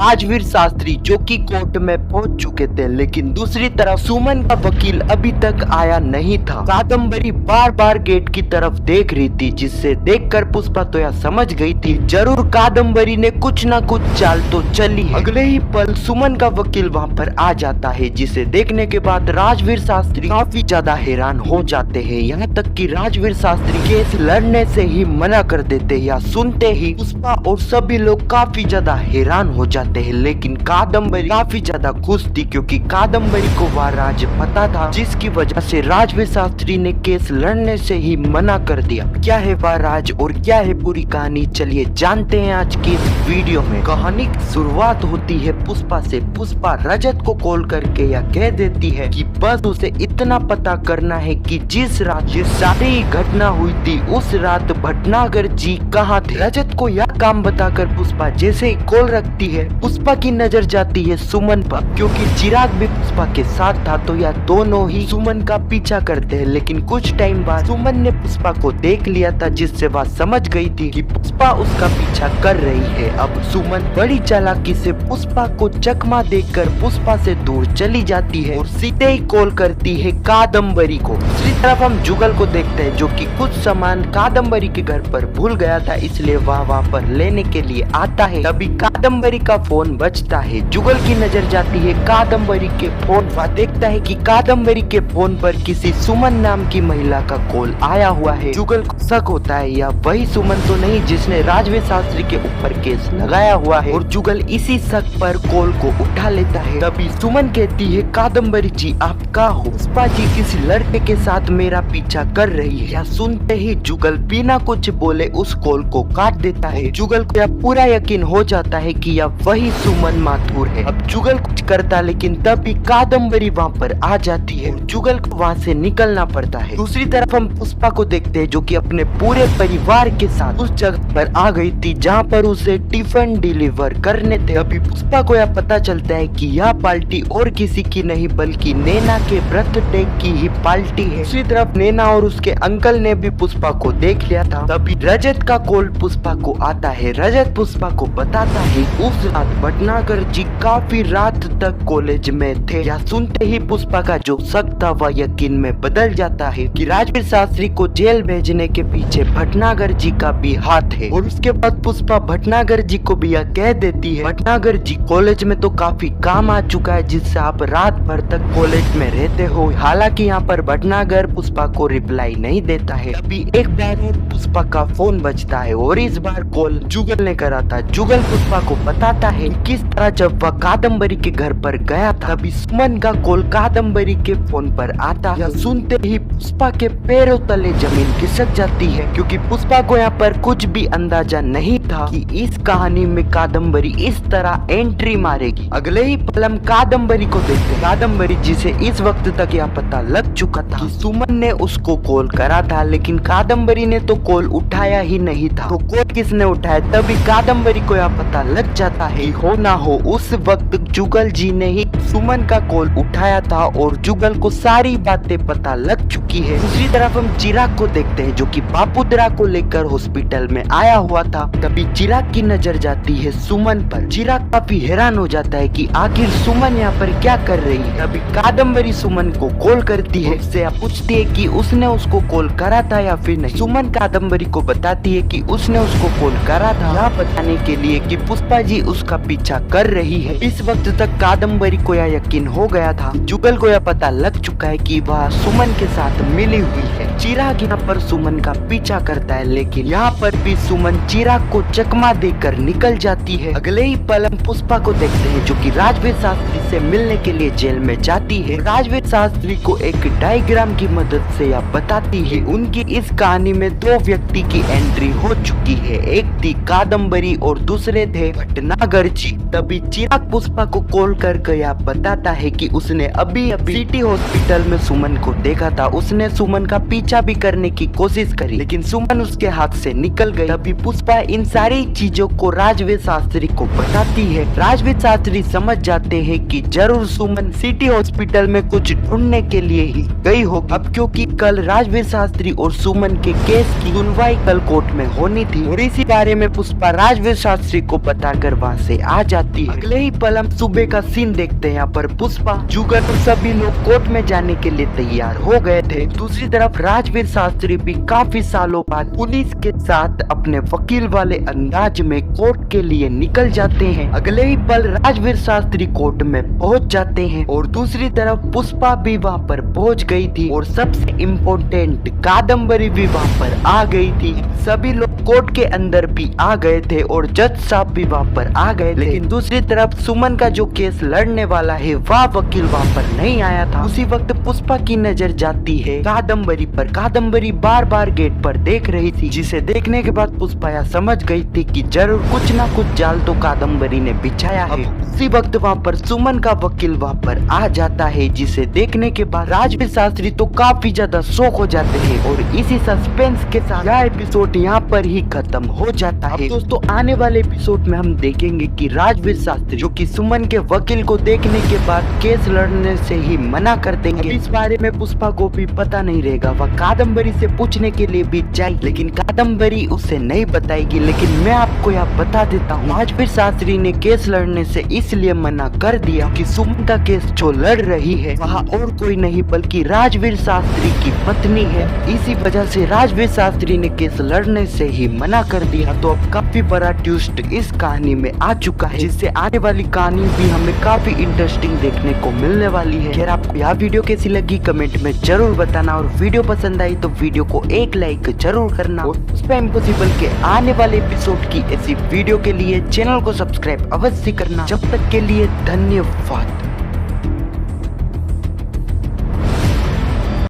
राजवीर शास्त्री जो कि कोर्ट में पहुंच चुके थे, लेकिन दूसरी तरफ सुमन का वकील अभी तक आया नहीं था। कादम्बरी बार बार गेट की तरफ देख रही थी, जिससे देखकर पुष्पा तो यह समझ गई थी जरूर कादम्बरी ने कुछ ना कुछ चाल तो चली है। अगले ही पल सुमन का वकील वहां पर आ जाता है, जिसे देखने के बाद राजवीर शास्त्री काफी ज्यादा हैरान हो जाते हैं। यहाँ तक कि राजवीर शास्त्री केस लड़ने से ही मना कर देते हैं। या सुनते ही पुष्पा और सभी लोग काफी ज्यादा हैरान हो जाते हैं, लेकिन कादम्बरी काफी ज्यादा खुश थी, क्योंकि कादम्बरी को वह राज पता था जिसकी वजह से राजवीर शास्त्री ने केस लड़ने से ही मना कर दिया। क्या है वह राज और क्या है पूरी कहानी, चलिए जानते हैं आज की इस वीडियो में। कहानी की शुरुआत होती है पुष्पा से। पुष्पा रजत को कॉल करके यह कह देती है कि बस उसे इतना पता करना है कि जिस रात ये सारी घटना हुई थी उस रात भटनागर जी कहाँ थे। रजत को यह काम बताकर पुष्पा जैसे ही कॉल रखती है, पुष्पा की नजर जाती है सुमन पर, क्योंकि चिराग भी पुष्पा के साथ था, तो यह दोनों ही सुमन का पीछा करते हैं। लेकिन कुछ टाइम बाद सुमन ने पुष्पा को देख लिया था, जिससे वह समझ गई थी कि पुष्पा उसका पीछा कर रही है। अब सुमन बड़ी चालाकी से पुष्पा को चकमा देकर पुष्पा से दूर चली जाती है और सीधे ही कॉल करती है कादम्बरी को। दूसरी तरफ हम जुगल को देखते हैं, जो कि कुछ सामान कादम्बरी के घर पर भूल गया था, इसलिए वह वहाँ पर लेने के लिए आता है। तभी कादम्बरी का फोन बजता है। जुगल की नजर जाती है कादम्बरी के फोन। वह देखता है कि कादम्बरी के फोन पर किसी सुमन नाम की महिला का कॉल आया हुआ है। जुगल को शक होता है या वही सुमन तो नहीं जिसने राजवीर शास्त्री के ऊपर केस लगाया हुआ है, और जुगल इसी शक पर कॉल को उठा लेता है। तभी सुमन कहती है कादम्बरी जी आप कहाँ हो, पुष्पा जी किसी लड़के के साथ मेरा पीछा कर रही है। यह सुनते ही जुगल बिना कुछ बोले उस कॉल को काट देता है। जुगल को यह पूरा यकीन हो जाता है कि यह वही सुमन माथुर है। अब जुगल कुछ करता, लेकिन तभी कादम्बरी वहाँ पर आ जाती है। जुगल को वहाँ से निकलना पड़ता है। दूसरी तरफ हम पुष्पा को देखते हैं, जो कि अपने पूरे परिवार के साथ उस जगह पर आ गई थी जहाँ पर उसे टिफिन डिलीवर करने थे। अभी पुष्पा को यह पता चलता है कि यह पार्टी और किसी की नहीं बल्कि नैना के बर्थडे की ही पार्टी है। दूसरी तरफ नैना और उसके अंकल ने भी पुष्पा को देख लिया था। तभी रजत का कॉल पुष्पा को आता है। रजत पुष्पा को बताता है उस रात भटनागर जी काफी रात तक कॉलेज में थे। यह सुनते ही पुष्पा का जो शक था वह यकीन में बदल जाता है कि राजवीर शास्त्री को जेल भेजने के पीछे भटनागर जी का भी हाथ है। और उसके बाद पुष्पा भटनागर जी को भी यह कह देती है भटनागर जी कॉलेज में तो काफी काम आ चुका है, जिससे आप रात भर तक कॉलेज में रहते हो। हालांकि यहाँ पर भटनागर पुष्पा को रिप्लाई नहीं देता है। अभी एक बार और पुष्पा का फोन बजता है और इस बार कॉल जुगल ने करा था। जुगल पुष्पा को बताता है किस तरह जब वह कादम्बरी के घर पर गया था, तभी सुमन का कॉल कादम्बरी के फोन पर आता है। सुनते ही पुष्पा के पैरों तले जमीन खिसक जाती है, क्योंकि पुष्पा को यहाँ पर कुछ भी अंदाजा नहीं था कि इस कहानी में कादम्बरी इस तरह एंट्री मारेगी। अगले ही पल हम कादम्बरी को देखते हैं। कादम्बरी जिसे इस वक्त तक यह पता लग चुका था कि सुमन ने उसको कॉल करा था, लेकिन कादम्बरी ने तो कॉल उठाया ही नहीं था। तो कॉल किसने उठाया, तभी कादम्बरी को यह पता लग जाता है हो ना हो उस वक्त जुगल जी ने ही सुमन का कॉल उठाया था और जुगल को सारी बातें पता लग चुकी है। दूसरी तरफ हम चिराग को देखते हैं, जो कि बापुद्रा को लेकर हॉस्पिटल में आया हुआ था। तभी चिराग की नजर जाती है सुमन पर। चिराग काफी हैरान हो जाता है कि आखिर सुमन यहाँ पर क्या कर रही है। तभी कादम्बरी सुमन को कॉल करती है, उससे पूछती है कि उसने उसको कॉल करा था या फिर नहीं। सुमन कादम्बरी को बताती है कि उसने उसको कॉल करा था, यह बताने के लिए कि पुष्पा जी उसका पीछा कर रही है। इस वक्त तक कादम्बरी को यह यकीन हो गया था, जुगल को यह पता लग चुका है कि वह सुमन के साथ मिली हुई है। चिराग यहाँ पर सुमन का पीछा करता है, लेकिन यहाँ पर भी सुमन चिराग को चकमा देकर निकल जाती है। अगले ही पल हम पुष्पा को देखते हैं, जो कि राजवीर शास्त्री से मिलने के लिए जेल में जाती है। राजवीर शास्त्री को एक डायग्राम की मदद से यह बताती है उनकी इस कहानी में दो व्यक्ति की एंट्री हो चुकी है। एक थी कादम्बरी और दूसरे थे भटनागर जी। तभी चिराग पुष्पा को कॉल कर गया बताता है कि उसने अभी अभी सिटी हॉस्पिटल में सुमन को देखा था। उसने सुमन का पीछा भी करने की कोशिश करी लेकिन सुमन उसके हाथ से निकल गई। तभी पुष्पा इन सारी चीजों को राजवीर शास्त्री को बताती है। राजवीर शास्त्री समझ जाते हैं कि जरूर सुमन सिटी हॉस्पिटल में कुछ ढूंढने के लिए ही गई होगी। अब क्योंकि कल राजवीर शास्त्री और सुमन के केस की सुनवाई कल कोर्ट में होनी थी और इसी बारे में पुष्पा राजवीर शास्त्री को बताकर वहाँ से आ जाती है। अगले ही पल हम सुबह का सीन देखते हैं। यहाँ पर पुष्पा जुगल और सभी लोग कोर्ट में जाने के लिए तैयार हो गए थे। दूसरी तरफ राजवीर शास्त्री भी काफी सालों बाद पुलिस के साथ अपने वकील वाले अंदाज में कोर्ट के लिए निकल जाते हैं। अगले ही पल राजवीर शास्त्री कोर्ट में पहुंच जाते हैं और दूसरी तरफ पुष्पा भी वहां पर पहुंच गई थी और सबसे इम्पोर्टेंट कादम्बरी भी वहां पर आ गई थी। सभी लोग कोर्ट के अंदर भी आ गए थे और जज साहब भी वहां पर आ गए थे। लेकिन दूसरी तरफ सुमन का जो केस लड़ने वाला है वह वकील वहां पर नहीं आया था। उसी वक्त पुष्पा की नजर जाती है कादम्बरी पर। कादम्बरी बार बार गेट पर देख रही थी, जिसे देखने के बाद पुष्पा यह समझ गई थी कि जरूर कुछ ना कुछ जाल तो कादम्बरी ने बिछाया है। उसी वक्त वहाँ पर सुमन का वकील वहाँ पर आ जाता है, जिसे देखने के बाद राजवीर शास्त्री तो काफी ज्यादा शॉक हो जाते हैं और इसी सस्पेंस के साथ यह एपिसोड यहाँ पर ही खत्म हो जाता है। दोस्तों आने वाले एपिसोड में हम देखेंगे कि राजवीर शास्त्री जो कि सुमन के वकील को देखने के बाद केस लड़ने से ही मना कर देंगे। इस बारे में पुष्पा को भी पता नहीं रहेगा। वह कादम्बरी से पूछने के लिए भी जाएगी लेकिन कादम्बरी उसे नहीं बताएगी। लेकिन मैं आपको यह बता देता हूँ राजवीर शास्त्री ने केस लड़ने से इसलिए मना कर दिया कि सुमन का केस जो लड़ रही है वहाँ और कोई नहीं बल्कि राजवीर शास्त्री की पत्नी है। इसी वजह से राजवीर शास्त्री ने केस लड़ने से ही मना कर दिया। तो अब काफी बड़ा ट्विस्ट इस कहानी में आ चुका है, जिससे आने वाली कहानी भी हमें काफी इंटरेस्टिंग देखने को मिलने वाली है। खैर आपको यह वीडियो कैसी लगी कमेंट में जरूर बताना और वीडियो पसंद आई तो वीडियो को एक लाइक जरूर करना और पुष्पा इम्पॉसिबल के आने वाले एपिसोड की ऐसी वीडियो के लिए चैनल को सब्सक्राइब अवश्य करना। जब तक के लिए धन्यवाद।